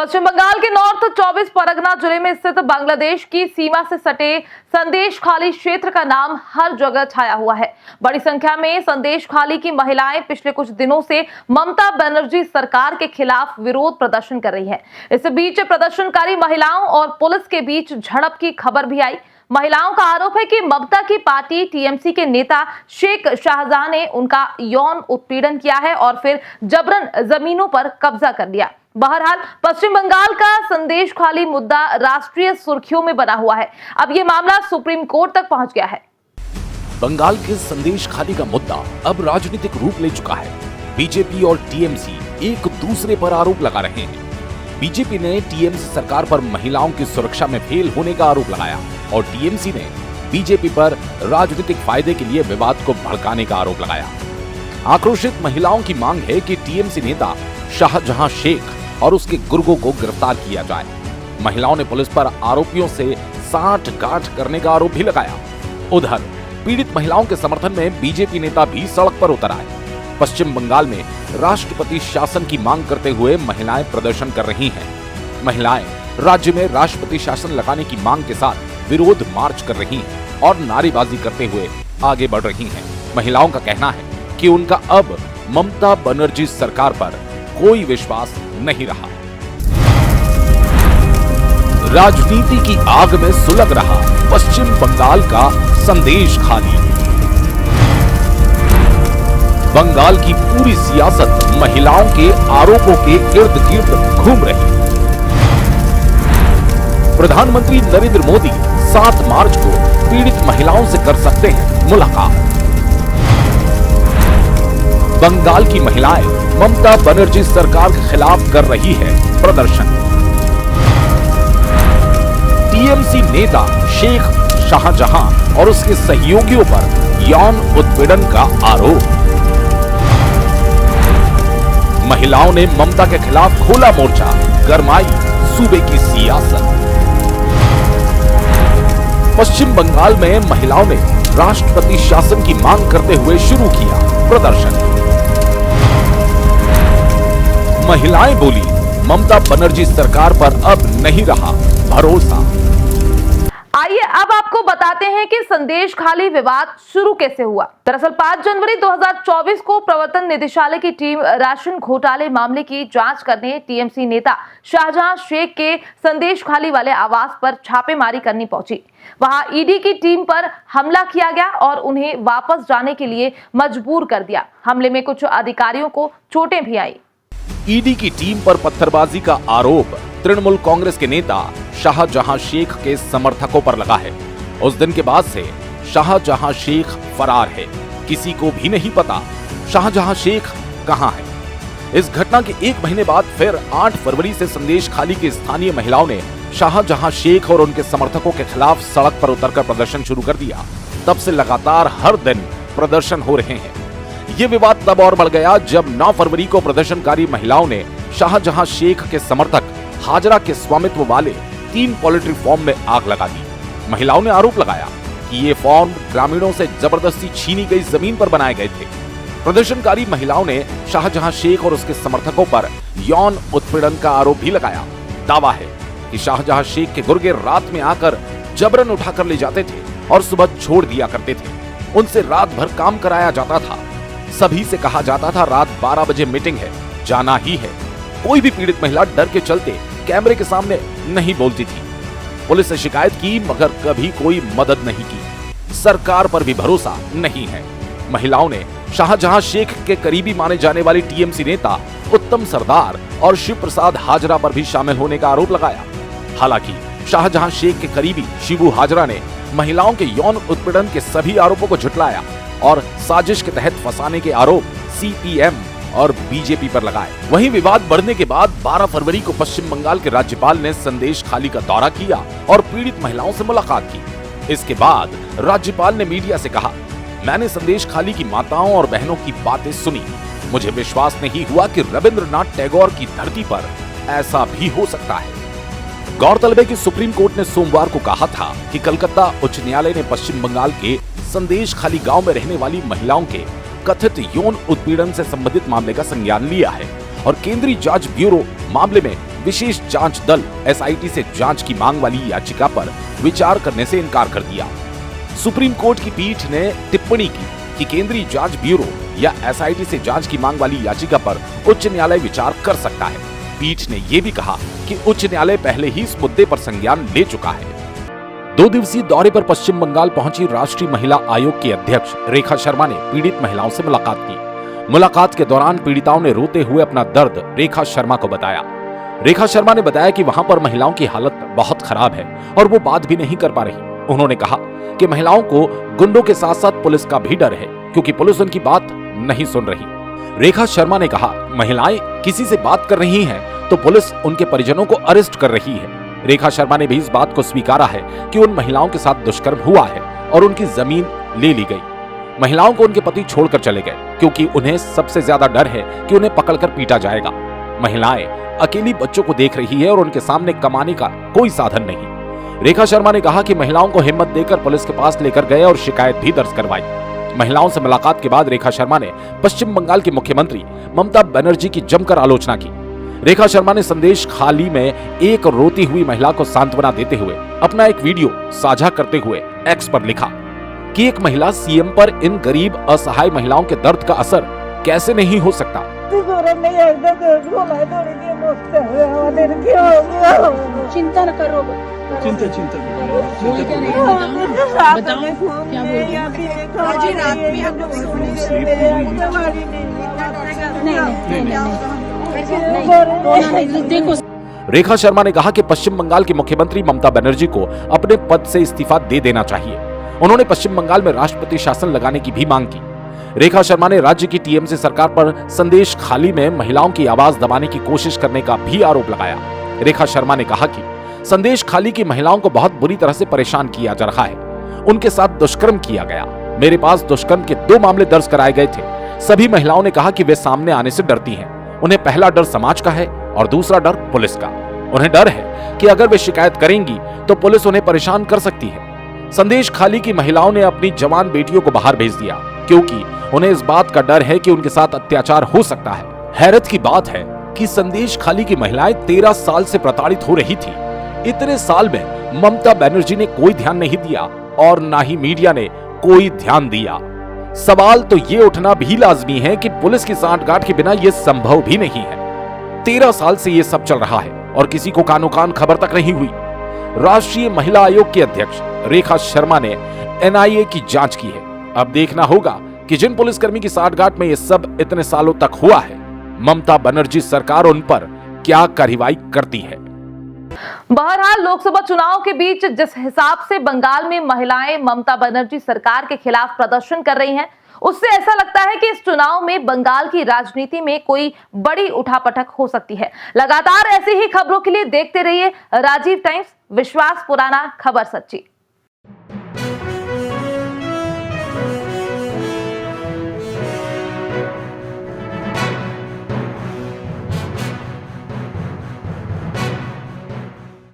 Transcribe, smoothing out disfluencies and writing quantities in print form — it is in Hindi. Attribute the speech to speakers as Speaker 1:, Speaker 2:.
Speaker 1: पश्चिम बंगाल के नॉर्थ 24 परगना जिले में स्थित बांग्लादेश की सीमा से सटे संदेशखाली क्षेत्र का नाम हर जगह छाया हुआ है। बड़ी संख्या में संदेशखाली की महिलाएं पिछले कुछ दिनों से ममता बनर्जी सरकार के खिलाफ विरोध प्रदर्शन कर रही हैं। इस बीच प्रदर्शनकारी महिलाओं और पुलिस के बीच झड़प की खबर भी आई। महिलाओं का आरोप है कि ममता की पार्टी टीएमसी के नेता शेख शाहजहां ने उनका यौन उत्पीड़न किया है और फिर जबरन जमीनों पर कब्जा कर लिया। बहरहाल पश्चिम बंगाल का संदेशखाली मुद्दा राष्ट्रीय सुर्खियों में बना हुआ है। अब ये मामला सुप्रीम कोर्ट तक पहुंच गया है।
Speaker 2: बंगाल के संदेशखाली का मुद्दा अब राजनीतिक रूप ले चुका है। बीजेपी और टीएमसी एक दूसरे पर आरोप लगा रहे हैं। बीजेपी ने टीएमसी सरकार पर महिलाओं की सुरक्षा में फेल होने का आरोप लगाया और टीएमसी ने बीजेपी पर राजनीतिक फायदे के लिए विवाद को भड़काने का आरोप लगाया। आक्रोशित महिलाओं की मांग है कि टीएमसी नेता शाहजहां शेख और उसके गुर्गों को गिरफ्तार किया जाए। महिलाओं ने पुलिस पर आरोपियों से सांठ-गांठ करने का आरोप भी लगाया। उधर पीड़ित महिलाओं के समर्थन में बीजेपी नेता भी सड़क पर उतर आए। पश्चिम बंगाल में राष्ट्रपति शासन की मांग करते हुए महिलाएं प्रदर्शन कर रही हैं। महिलाएं राज्य में राष्ट्रपति शासन लगाने की मांग के साथ विरोध मार्च कर रही हैं और नारेबाजी करते हुए आगे बढ़ रही हैं। महिलाओं का कहना है कि उनका अब ममता बनर्जी सरकार पर कोई विश्वास नहीं रहा। राजनीति की आग में सुलग रहा पश्चिम बंगाल का संदेशखाली। बंगाल की पूरी सियासत महिलाओं के आरोपों के इर्द गिर्द घूम रही। प्रधानमंत्री नरेंद्र मोदी 7 मार्च को पीड़ित महिलाओं से कर सकते हैं मुलाकात। बंगाल की महिलाएं ममता बनर्जी सरकार के खिलाफ कर रही है प्रदर्शन। टीएमसी नेता शेख शाहजहां और उसके सहयोगियों पर यौन उत्पीड़न का आरोप। महिलाओं ने ममता के खिलाफ खोला मोर्चा, गरमाई सूबे की सियासत। पश्चिम बंगाल में महिलाओं ने राष्ट्रपति शासन की मांग करते हुए शुरू किया प्रदर्शन। महिलाएं बोली, ममता बनर्जी सरकार पर अब नहीं रहा भरोसा।
Speaker 1: आइए अब आपको बताते हैं कि संदेशखाली विवाद शुरू कैसे हुआ। दरअसल 5 जनवरी 2024 को प्रवर्तन निदेशालय की टीम राशन घोटाले मामले की जांच करने टीएमसी नेता शाहजहां शेख के संदेशखाली वाले आवास पर छापेमारी करनी पहुंची। वहां ईडी की टीम पर हमला किया गया और उन्हें वापस जाने के लिए मजबूर कर दिया। हमले में कुछ अधिकारियों को चोटें भी आई।
Speaker 2: ईडी की टीम पर पत्थरबाजी का आरोप तृणमूल कांग्रेस के नेता शाहजहां शेख के समर्थकों पर लगा है। उस दिन के बाद से शाहजहां शेख फरार है। किसी को भी नहीं पता शाहजहां शेख कहां है। इस घटना के 1 महीने बाद फिर 8 फरवरी से संदेशखाली की स्थानीय महिलाओं ने शाहजहां शेख और उनके समर्थकों के खिलाफ सड़क पर उतरकर प्रदर्शन शुरू कर दिया। तब से लगातार हर दिन प्रदर्शन हो रहे हैं। ये विवाद तब और बढ़ गया जब 9 फरवरी को प्रदर्शनकारी महिलाओं ने शाहजहां शेख के समर्थक हाजरा के स्वामित्व वाले 3 पोल्ट्री फार्म में आग लगा दी। महिलाओं ने आरोप लगाया कि ये फार्म ग्रामीणों से जबरदस्ती छीनी गई जमीन पर बनाए गए थे। प्रदर्शनकारी महिलाओं ने शाहजहां शेख और उसके समर्थकों पर यौन उत्पीड़न का आरोप भी लगाया। दावा है कि शाहजहां शेख के गुर्गे रात में आकर जबरन उठाकर ले जाते थे और सुबह छोड़ दिया करते थे। उनसे रात भर काम कराया जाता था। सभी से कहा जाता था रात 12 बजे मीटिंग है, जाना ही है। कोई भी पीड़ित महिला डर के चलते कैमरे के सामने नहीं बोलती थी। पुलिस से शिकायत की मगर कभी कोई मदद नहीं की। सरकार पर भी भरोसा नहीं है। महिलाओं ने शाहजहां शेख के करीबी माने जाने वाले टीएमसी नेता उत्तम सरदार और शिव प्रसाद हाजरा पर भी शामिल होने का आरोप लगाया। हालांकि शाहजहां शेख के करीबी शिबू हाजरा ने महिलाओं के यौन उत्पीड़न के सभी आरोपों को झुटलाया और साजिश के तहत फंसाने के आरोप सीपीएम और बीजेपी पर लगाए। वहीं विवाद बढ़ने के बाद 12 फरवरी को पश्चिम बंगाल के राज्यपाल ने संदेशखाली का दौरा किया और पीड़ित महिलाओं से मुलाकात की। इसके बाद राज्यपाल ने मीडिया से कहा, मैंने संदेशखाली की माताओं और बहनों की बातें सुनी। मुझे विश्वास नहीं हुआ कि रविंद्रनाथ टैगोर की धरती पर ऐसा भी हो सकता है। गौरतलब है कि सुप्रीम कोर्ट ने सोमवार को कहा था कि कलकत्ता उच्च न्यायालय ने पश्चिम बंगाल के संदेशखाली गांव में रहने वाली महिलाओं के कथित यौन उत्पीड़न से संबंधित मामले का संज्ञान लिया है और केंद्रीय जांच ब्यूरो मामले में विशेष जांच दल एसआईटी से जांच की मांग वाली याचिका पर विचार करने से इनकार कर दिया। सुप्रीम कोर्ट की पीठ ने टिप्पणी की कि केंद्रीय जांच ब्यूरो या एसआईटी से जांच की मांग वाली याचिका पर उच्च न्यायालय विचार कर सकता है। पीठ ने यह भी कहा कि उच्च न्यायालय पहले ही इस मुद्दे पर संज्ञान ले चुका है। 2 दिवसीय दौरे पर पश्चिम बंगाल पहुंची राष्ट्रीय महिला आयोग की अध्यक्ष रेखा शर्मा ने पीड़ित महिलाओं से मुलाकात की। मुलाकात के दौरान पीड़िताओं ने रोते हुए अपना दर्द रेखा शर्मा को बताया। रेखा शर्मा ने बताया कि वहां पर महिलाओं की हालत बहुत खराब है और वो बात भी नहीं कर पा रही। उन्होंने कहा कि महिलाओं को गुंडों के साथ साथ पुलिस का भी डर है, क्योंकि पुलिस उनकी बात नहीं सुन रही। रेखा शर्मा ने कहा, महिलाएं किसी से बात कर रही हैं तो पुलिस उनके परिजनों को अरेस्ट कर रही है। रेखा शर्मा ने भी इस बात को स्वीकारा है कि उन महिलाओं के साथ दुष्कर्म हुआ है और उनकी जमीन ले ली गई। महिलाओं को उनके पति छोड़कर चले गए, क्योंकि उन्हें सबसे ज्यादा डर है कि उन्हें पकड़कर पीटा जाएगा। महिलाएं अकेली बच्चों को देख रही है और उनके सामने कमाने का कोई साधन नहीं। रेखा शर्मा ने कहा कि महिलाओं को हिम्मत देकर पुलिस के पास लेकर गए और शिकायत भी दर्ज करवाई। महिलाओं से मुलाकात के बाद रेखा शर्मा ने पश्चिम बंगाल की मुख्यमंत्री ममता बनर्जी की जमकर आलोचना की। रेखा शर्मा ने संदेश खाली में एक रोती हुई महिला को सांत्वना देते हुए अपना एक वीडियो साझा करते हुए एक्स पर लिखा कि एक महिला सीएम पर इन गरीब असहाय महिलाओं के दर्द का असर कैसे नहीं हो सकता।
Speaker 3: चिंता न करो,
Speaker 4: चिंता
Speaker 3: बोल क्या नहीं बताओ क्या बोल रही हो?
Speaker 4: आज ही रात में हम लोग
Speaker 3: नहीं देखो।
Speaker 2: रेखा शर्मा ने कहा कि पश्चिम बंगाल की मुख्यमंत्री ममता बनर्जी को अपने पद से इस्तीफा दे देना चाहिए। उन्होंने पश्चिम बंगाल में राष्ट्रपति शासन लगाने की भी मांग की। रेखा शर्मा ने राज्य की टीएमसी सरकार पर संदेश खाली में महिलाओं की आवाज दबाने की कोशिश करने का भी आरोप लगाया। रेखा शर्मा ने कहा कि संदेश खाली की महिलाओं को बहुत बुरी तरह से परेशान किया जा रहा है। उनके साथ दुष्कर्म किया गया। मेरे पास दुष्कर्म के 2 मामले दर्ज कराए गए थे। सभी महिलाओं ने कहा कि वे सामने आने से डरती हैं। उन्हें पहला डर समाज का है और दूसरा डर पुलिस का। उन्हें डर है कि अगर वे शिकायत करेंगी तो पुलिस उन्हें परेशान कर सकती है। संदेश खाली की महिलाओं ने अपनी जवान बेटियों को बाहर भेज दिया, क्योंकि उन्हें इस बात का डर है कि उनके साथ अत्याचार हो सकता है। हैरत की बात है कि संदेश खाली की महिलाएं 13 साल से प्रताड़ित हो रही थी। इतने साल में ममता बनर्जी ने कोई ध्यान नहीं दिया और ना ही मीडिया ने कोई ध्यान दिया। सवाल तो ये उठना भी लाजमी है कि पुलिस की सांठगांठ के बिना यह संभव भी नहीं है। 13 साल से यह सब चल रहा है और किसी को कानो कान खबर तक नहीं हुई। राष्ट्रीय महिला आयोग की अध्यक्ष रेखा शर्मा ने एनआईए की जांच की है। अब देखना होगा कि जिन पुलिसकर्मी की सांठगांठ में यह सब इतने सालों तक हुआ है, ममता बनर्जी सरकार उन पर क्या कार्रवाई करती है।
Speaker 1: बहरहाल लोकसभा चुनाव के बीच जिस हिसाब से बंगाल में महिलाएं ममता बनर्जी सरकार के खिलाफ प्रदर्शन कर रही हैं, उससे ऐसा लगता है कि इस चुनाव में बंगाल की राजनीति में कोई बड़ी उठापटक हो सकती है। लगातार ऐसी ही खबरों के लिए देखते रहिए राजीव टाइम्स, विश्वास पुराना, खबर सच्ची।